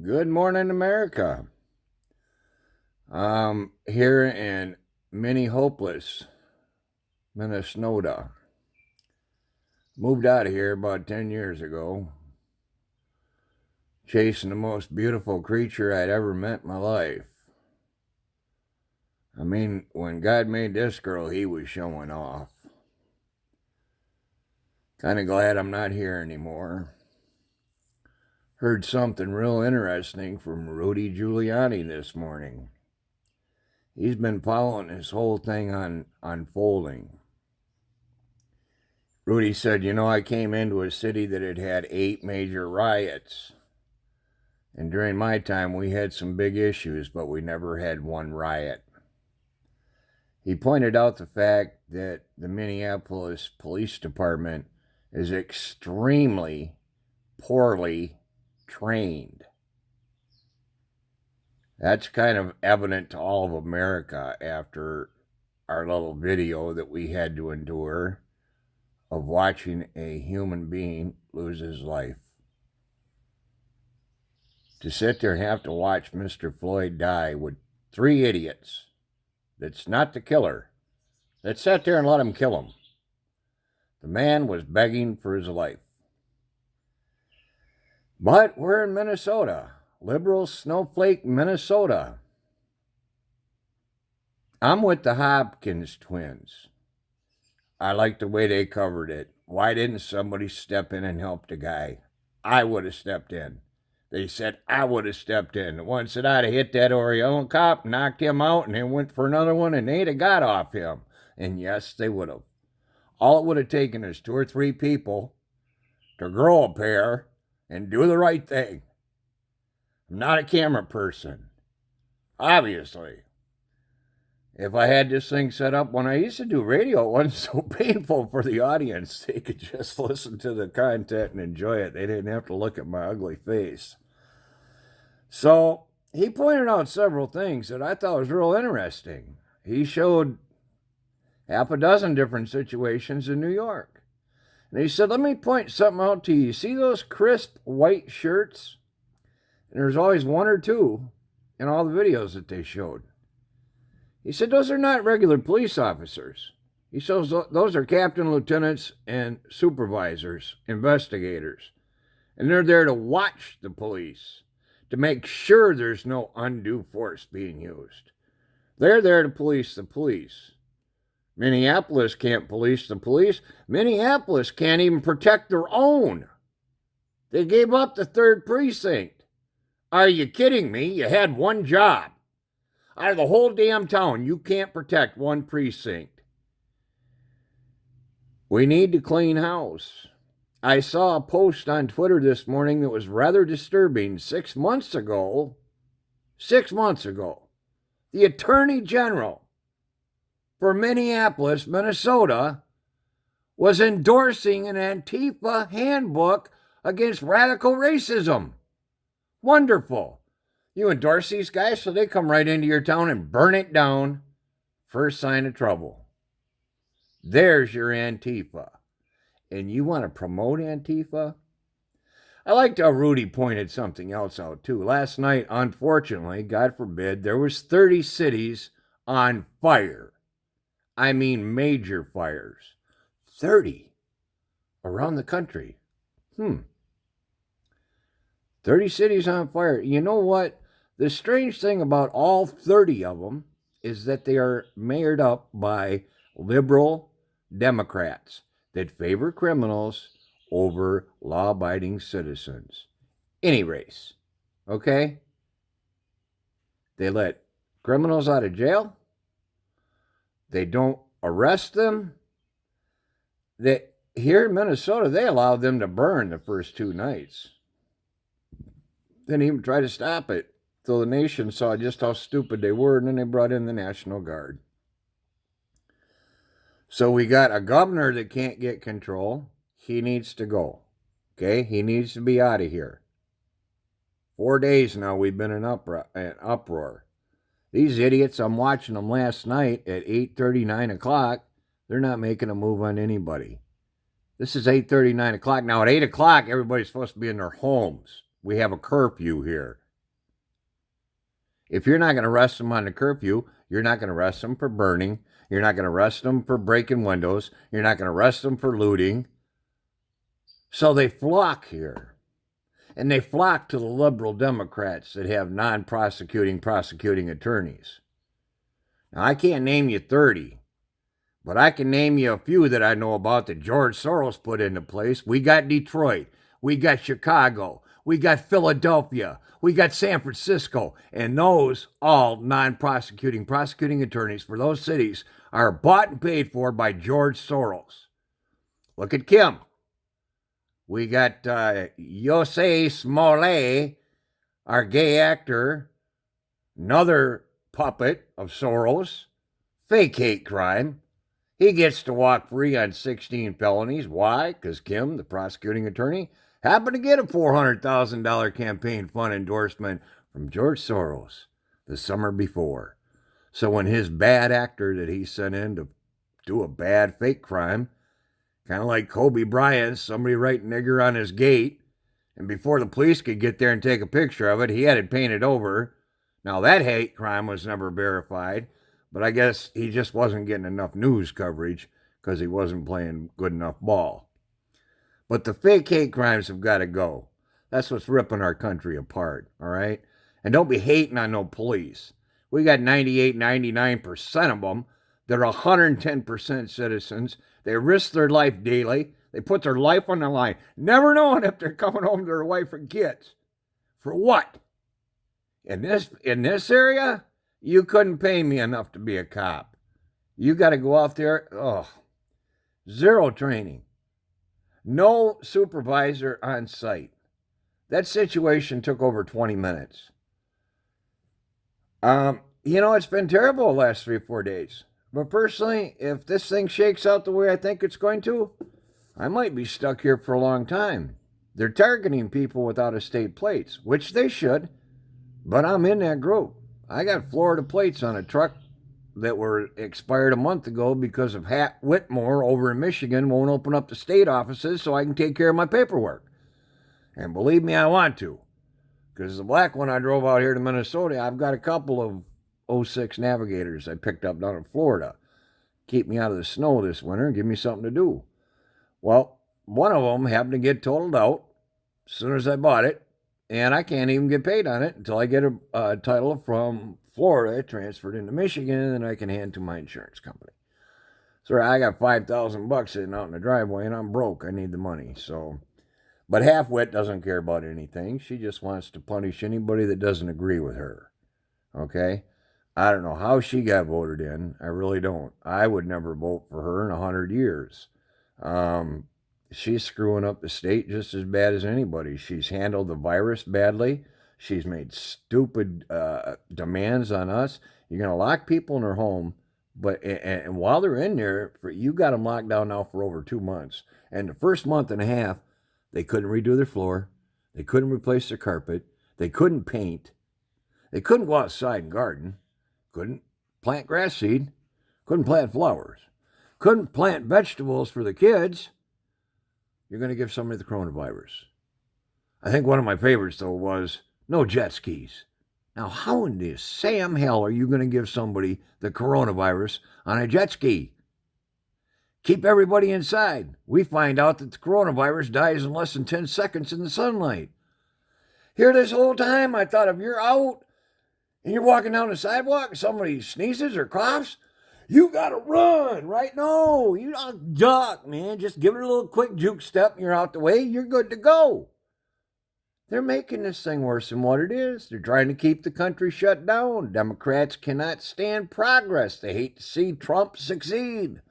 Good morning, America. Here in Hopeless, Minnesota. Moved out of here about 10 years ago, chasing the most beautiful creature I'd ever met in my life. I mean, when God made this girl, he was showing off. Kind of glad I'm not here anymore. Heard something real interesting from Rudy Giuliani this morning. He's been following this whole thing unfolding. Rudy said, I came into a city that had had 8 major riots. And during my time, we had some big issues, but we never had one riot. He pointed out the fact that the Minneapolis Police Department is extremely poorly trained. That's kind of evident to all of America after our little video that we had to endure of watching a human being lose his life. To sit there and have to watch Mr. Floyd die with 3 idiots that's not the killer, that sat there and let him kill him. The man was begging for his life. But we're in Minnesota, liberal snowflake Minnesota. I'm with the Hopkins twins. I like the way they covered it. Why didn't somebody step in and help the guy? I would have stepped in. They said I would have stepped in. The one said I'd have hit that Oriental cop, knocked him out, and then went for another one, and they'd have got off him. And yes, they would have. All it would have taken is 2 or 3 people to grow a pair and do the right thing. I'm not a camera person, obviously. If I had this thing set up when I used to do radio, it wasn't so painful for the audience. They could just listen to the content and enjoy it. They didn't have to look at my ugly face. So he pointed out several things that I thought was real interesting. He showed half a dozen different situations in New York. And he said, let me point something out to you. You see those crisp white shirts? And there's always 1 or 2 in all the videos that they showed. He said, those are not regular police officers. He says, those are captain, lieutenants, and supervisors, investigators. And they're there to watch the police, to make sure there's no undue force being used. They're there to police the police. Minneapolis can't police the police. Minneapolis can't even protect their own. They gave up the 3rd precinct. Are you kidding me? You had one job. Out of the whole damn town, you can't protect 1 precinct. We need to clean house. I saw a post on Twitter this morning that was rather disturbing. 6 months ago, the Attorney General for Minneapolis, Minnesota, was endorsing an Antifa handbook against radical racism. Wonderful. You endorse these guys so they come right into your town and burn it down. First sign of trouble. There's your Antifa. And you want to promote Antifa? I liked how Rudy pointed something else out too. Last night, unfortunately, God forbid, there was 30 cities on fire. I mean major fires. 30 around the country. 30 cities on fire. You know what? The strange thing about all 30 of them is that they are mayored up by liberal Democrats that favor criminals over law-abiding citizens. Any race, okay? They let criminals out of jail. They don't arrest them. Here in Minnesota, they allowed them to burn the first 2 nights. Didn't even try to stop it. So the nation saw just how stupid they were, and then they brought in the National Guard. So we got a governor that can't get control. He needs to go. Okay? He needs to be out of here. 4 days now we've been in uproar. These idiots, I'm watching them last night at 8:30, 9 o'clock. They're not making a move on anybody. This is 8:30, 9 o'clock. Now at 8 o'clock, everybody's supposed to be in their homes. We have a curfew here. If you're not going to arrest them on the curfew, you're not going to arrest them for burning. You're not going to arrest them for breaking windows. You're not going to arrest them for looting. So they flock here. And they flock to the liberal Democrats that have non-prosecuting prosecuting attorneys. Now, I can't name you 30, but I can name you a few that I know about that George Soros put into place. We got Detroit. We got Chicago. We got Philadelphia. We got San Francisco. And those all non-prosecuting prosecuting attorneys for those cities are bought and paid for by George Soros. Look at Kim. We got Jussie Smollett, our gay actor, another puppet of Soros, fake hate crime. He gets to walk free on 16 felonies. Why? Because Kim, the prosecuting attorney, happened to get a $400,000 campaign fund endorsement from George Soros the summer before. So when his bad actor that he sent in to do a bad fake crime, kind of like Kobe Bryant, somebody write nigger on his gate, and before the police could get there and take a picture of it, he had it painted over. Now, that hate crime was never verified, but I guess he just wasn't getting enough news coverage because he wasn't playing good enough ball. But the fake hate crimes have got to go. That's what's ripping our country apart, all right? And don't be hating on no police. We got 98, 99% of them that are 110% citizens. They risk their life daily. They put their life on the line, never knowing if they're coming home to their wife and kids. For what? In this area, you couldn't pay me enough to be a cop. You got to go out there, zero training. No supervisor on site. That situation took over 20 minutes. It's been terrible the last 3 or 4 days. But personally, if this thing shakes out the way I think it's going to, I might be stuck here for a long time. They're targeting people with out-of-state plates, which they should, but I'm in that group. I got Florida plates on a truck that were expired a month ago because of Hat Whitmore over in Michigan won't open up the state offices so I can take care of my paperwork. And believe me, I want to. Because the black one I drove out here to Minnesota, I've got a couple of 06 Navigators I picked up down in Florida. Keep me out of the snow this winter and give me something to do. Well, one of them happened to get totaled out as soon as I bought it, and I can't even get paid on it until I get a title from Florida transferred into Michigan, and I can hand to my insurance company. So I got $5,000 sitting out in the driveway, and I'm broke. I need the money. But Half-Wit doesn't care about anything. She just wants to punish anybody that doesn't agree with her. Okay? I don't know how she got voted in. I really don't. I would never vote for her in 100 years. She's screwing up the state just as bad as anybody. She's handled the virus badly. She's made stupid demands on us. You're going to lock people in their home, and while they're in there, you got them locked down now for over 2 months. And the first month and a half, they couldn't redo their floor. They couldn't replace their carpet. They couldn't paint. They couldn't go outside and garden. Couldn't plant grass seed. Couldn't plant flowers. Couldn't plant vegetables for the kids. You're going to give somebody the coronavirus. I think one of my favorites, though, was no jet skis. Now, how in the Sam hell are you going to give somebody the coronavirus on a jet ski? Keep everybody inside. We find out that the coronavirus dies in less than 10 seconds in the sunlight. Here this whole time, I thought if you're out and you're walking down the sidewalk and somebody sneezes or coughs, you got to run, right? No, you don't duck, man. Just give it a little quick juke step and you're out the way. You're good to go. They're making this thing worse than what it is. They're trying to keep the country shut down. Democrats cannot stand progress. They hate to see Trump succeed.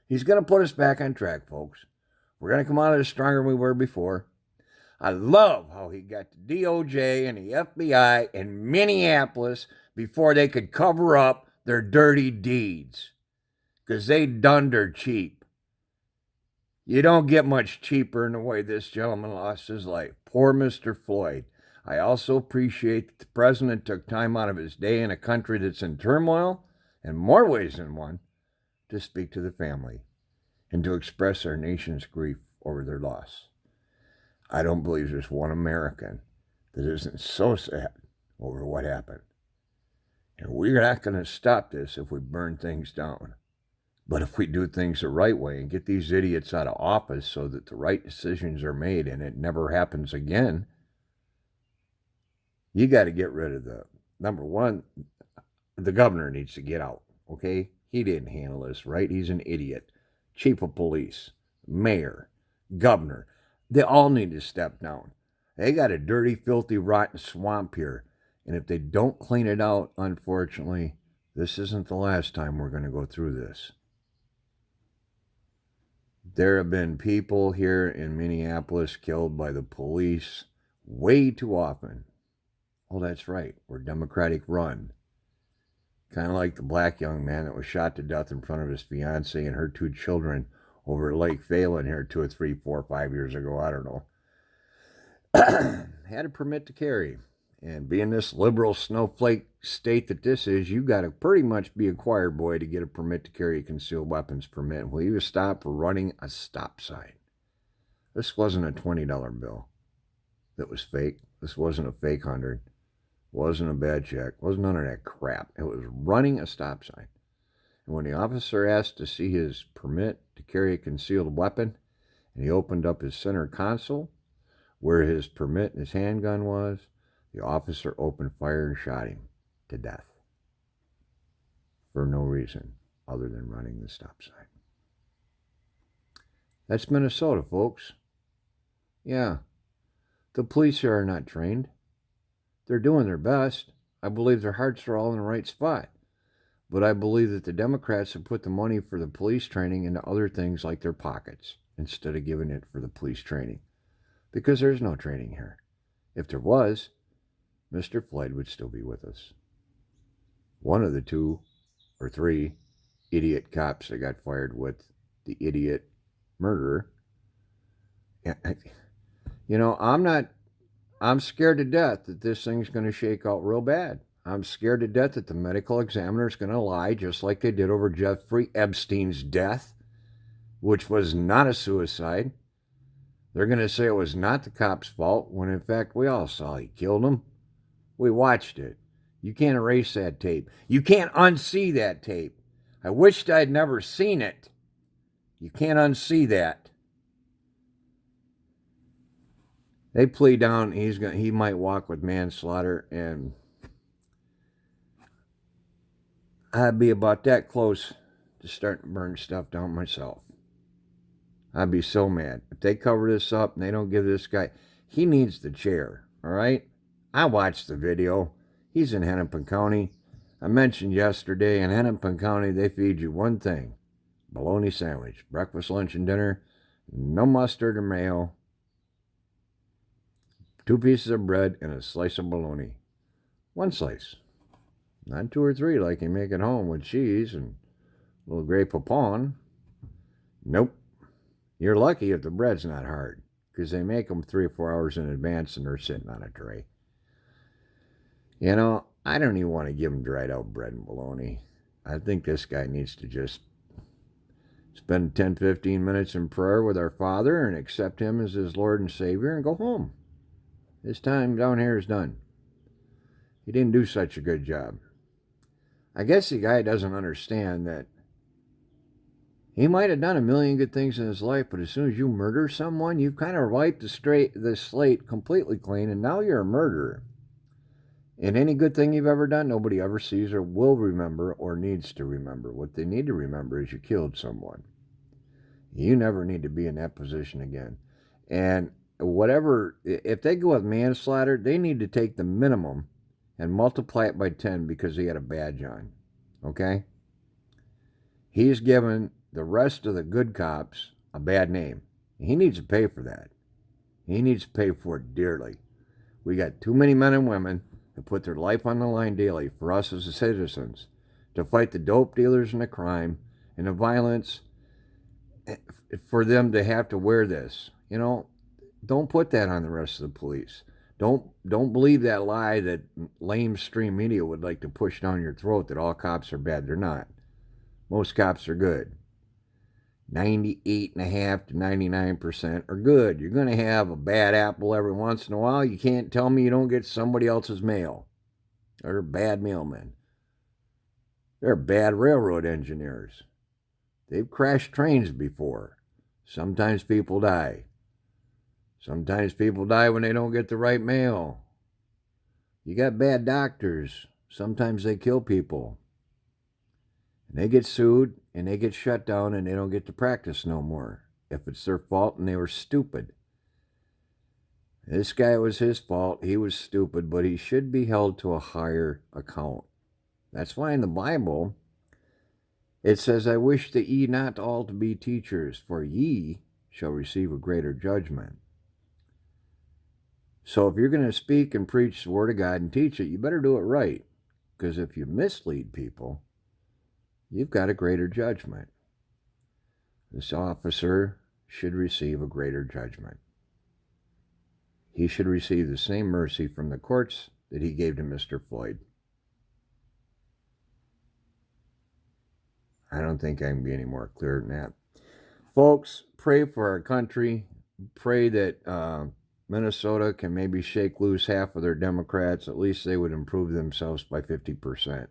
He's going to put us back on track, folks. We're going to come out of this stronger than we were before. I love how he got the DOJ and the FBI in Minneapolis before they could cover up their dirty deeds. Because they done her cheap. You don't get much cheaper in the way this gentleman lost his life. Poor Mr. Floyd. I also appreciate that the president took time out of his day in a country that's in turmoil, in more ways than one, to speak to the family and to express our nation's grief over their loss. I don't believe there's one American that isn't so sad over what happened. And we're not going to stop this if we burn things down. But if we do things the right way and get these idiots out of office so that the right decisions are made and it never happens again, you got to get rid of number one, the governor needs to get out, okay? He didn't handle this right. He's an idiot. Chief of police, mayor, governor, they all need to step down. They got a dirty, filthy, rotten swamp here. And if they don't clean it out, unfortunately, this isn't the last time we're going to go through this. There have been people here in Minneapolis killed by the police way too often. Oh, that's right. We're Democratic run. Kind of like the black young man that was shot to death in front of his fiancée and her 2 children over at Lake Phelan here 2 or 3, 4, 5 years ago. I don't know. Had a permit to carry. And being this liberal snowflake state that this is, you got to pretty much be a choir boy to get a permit to carry a concealed weapons permit. Well, he was stopped for running a stop sign. This wasn't a $20 bill that was fake. This wasn't a fake 100. Wasn't a bad check. Wasn't none of that crap. It was running a stop sign. And when the officer asked to see his permit to carry a concealed weapon, and he opened up his center console where his permit and his handgun was, the officer opened fire and shot him to death for no reason other than running the stop sign. That's Minnesota, folks. Yeah, the police here are not trained. They're doing their best. I believe their hearts are all in the right spot. But I believe that the Democrats have put the money for the police training into other things like their pockets instead of giving it for the police training. Because there's no training here. If there was, Mr. Floyd would still be with us. One of the 2 or 3 idiot cops that got fired with the idiot murderer. You know, I'm scared to death that this thing's going to shake out real bad. I'm scared to death that the medical examiner is going to lie just like they did over Jeffrey Epstein's death, which was not a suicide. They're going to say it was not the cop's fault when in fact we all saw he killed him. We watched it. You can't erase that tape. You can't unsee that tape. I wished I'd never seen it. You can't unsee that. They plea down. He might walk with manslaughter, and I'd be about that close to starting to burn stuff down myself. I'd be so mad. If they cover this up and they don't give this guy, he needs the chair, all right? I watched the video. He's in Hennepin County. I mentioned yesterday in Hennepin County, they feed you one thing, bologna sandwich, breakfast, lunch, and dinner, no mustard or mayo, 2 pieces of bread, and a slice of bologna. 1 slice. Not 2 or 3 like you make at home with cheese and a little Grey Poupon. Nope. You're lucky if the bread's not hard, because they make them 3 or 4 hours in advance and they're sitting on a tray. You know, I don't even want to give him dried out bread and bologna. I think this guy needs to just spend 10, 15 minutes in prayer with our Father and accept him as his Lord and Savior and go home. His time down here is done. He didn't do such a good job. I guess the guy doesn't understand that he might have done a million good things in his life, but as soon as you murder someone, you've kind of wiped the slate completely clean, and now you're a murderer. And any good thing you've ever done, nobody ever sees or will remember or needs to remember. What they need to remember is you killed someone. You never need to be in that position again. And whatever, if they go with manslaughter, they need to take the minimum and multiply it by 10 because he had a badge on. Okay? He's given the rest of the good cops a bad name. He needs to pay for that. He needs to pay for it dearly. We got too many men and women that put their life on the line daily for us as citizens to fight the dope dealers and the crime and the violence, for them to have to wear this. You know, don't put that on the rest of the police. Don't believe that lie that lamestream media would like to push down your throat that all cops are bad. They're not. Most cops are good. 98.5% to 99% are good. You're going to have a bad apple every once in a while. You can't tell me you don't get somebody else's mail or bad mailmen. They're bad railroad engineers. They've crashed trains before. Sometimes people die. Sometimes people die when they don't get the right mail. You got bad doctors. Sometimes they kill people. And they get sued and they get shut down and they don't get to practice no more if it's their fault and they were stupid. This guy, was his fault. He was stupid, but he should be held to a higher account. That's why in the Bible it says, I wish that ye not all to be teachers, for ye shall receive a greater judgment. So if you're going to speak and preach the Word of God and teach it, you better do it right. Because if you mislead people, you've got a greater judgment. This officer should receive a greater judgment. He should receive the same mercy from the courts that he gave to Mr. Floyd. I don't think I can be any more clear than that. Folks, pray for our country. Pray that Minnesota can maybe shake loose half of their Democrats. At least they would improve themselves by 50%.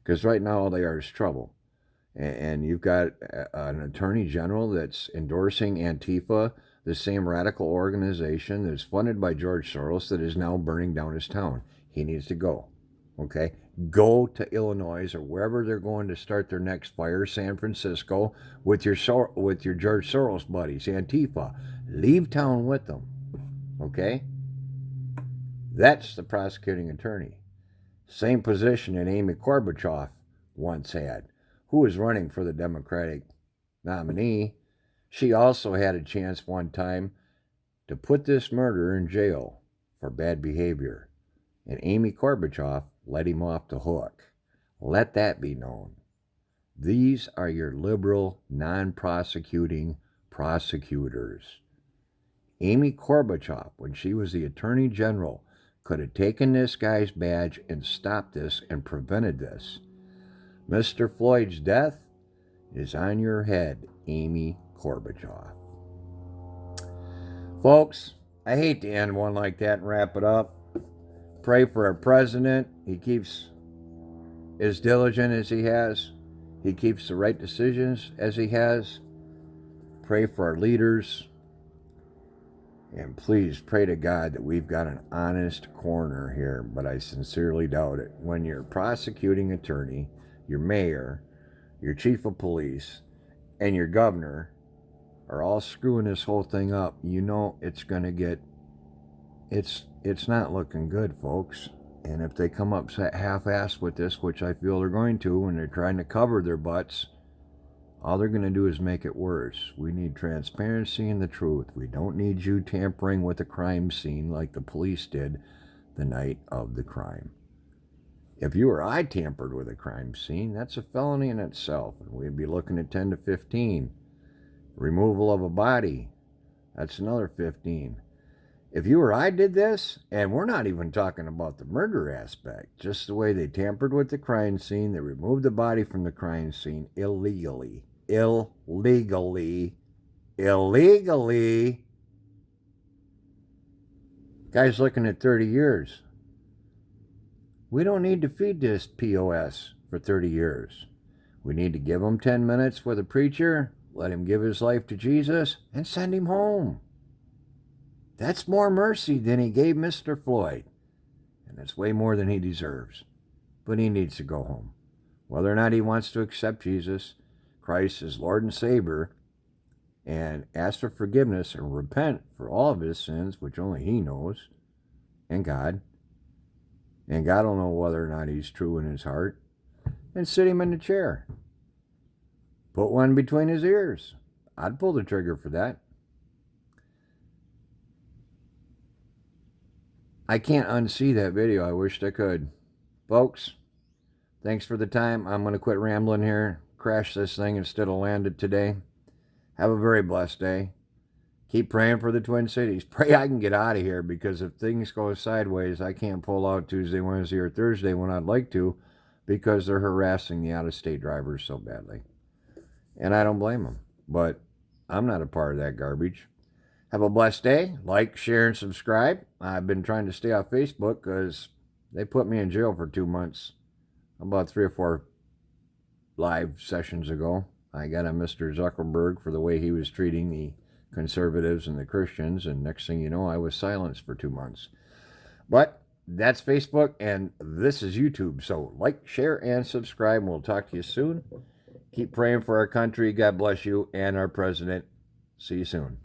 Because right now all they are is trouble. And you've got an attorney general that's endorsing Antifa, the same radical organization that's funded by George Soros that is now burning down his town. He needs to go. Okay? Go to Illinois or wherever they're going to start their next fire, San Francisco, with your George Soros buddies, Antifa. Leave town with them. Okay? That's the prosecuting attorney. Same position that Amy Klobuchar once had, who was running for the Democratic nominee. She also had a chance one time to put this murderer in jail for bad behavior. And Amy Klobuchar let him off the hook. Let that be known. These are your liberal, non-prosecuting prosecutors. Amy Klobuchar, when she was the Attorney General, could have taken this guy's badge and stopped this and prevented this. Mr. Floyd's death is on your head, Amy Klobuchar. Folks, I hate to end one like that and wrap it up. Pray for our president. He keeps as diligent as he has. He keeps the right decisions as he has. Pray for our leaders. And please pray to God that we've got an honest coroner here, but I sincerely doubt it. When your prosecuting attorney, your mayor, your chief of police, and your governor are all screwing this whole thing up, you know it's going to get, it's not looking good, folks. And if they come up half-assed with this, which I feel they're going to, when they're trying to cover their butts, all they're going to do is make it worse. We need transparency and the truth. We don't need you tampering with a crime scene like the police did the night of the crime. If you or I tampered with a crime scene, that's a felony in itself, and we'd be looking at 10 to 15. Removal of a body, that's another 15. If you or I did this, and we're not even talking about the murder aspect, just the way they tampered with the crime scene, they removed the body from the crime scene illegally. Guy's looking at 30 years. We don't need to feed this POS for 30 years. We need to give him 10 minutes with a preacher, let him give his life to Jesus, and send him home. That's more mercy than he gave Mr. Floyd. And it's way more than he deserves. But he needs to go home. Whether or not he wants to accept Jesus Christ as Lord and Savior and ask for forgiveness and repent for all of his sins, which only he knows, and God. And God will know whether or not he's true in his heart. And sit him in the chair. Put one between his ears. I'd pull the trigger for that. I can't unsee that video. I wished I could. Folks, thanks for the time. I'm going to quit rambling here. Crash this thing instead of land it today. Have a very blessed day. Keep praying for the Twin Cities. Pray I can get out of here, because if things go sideways, I can't pull out Tuesday, Wednesday, or Thursday when I'd like to, because they're harassing the out-of-state drivers so badly. And I don't blame them. But I'm not a part of that garbage. Have a blessed day. Like, share, and subscribe. I've been trying to stay off Facebook because they put me in jail for 2 months about 3 or 4 live sessions ago. I got on Mr. Zuckerberg for the way he was treating the conservatives and the Christians, and next thing you know, I was silenced for 2 months. But that's Facebook, and this is YouTube. So like, share, and subscribe, and we'll talk to you soon. Keep praying for our country. God bless you and our president. See you soon.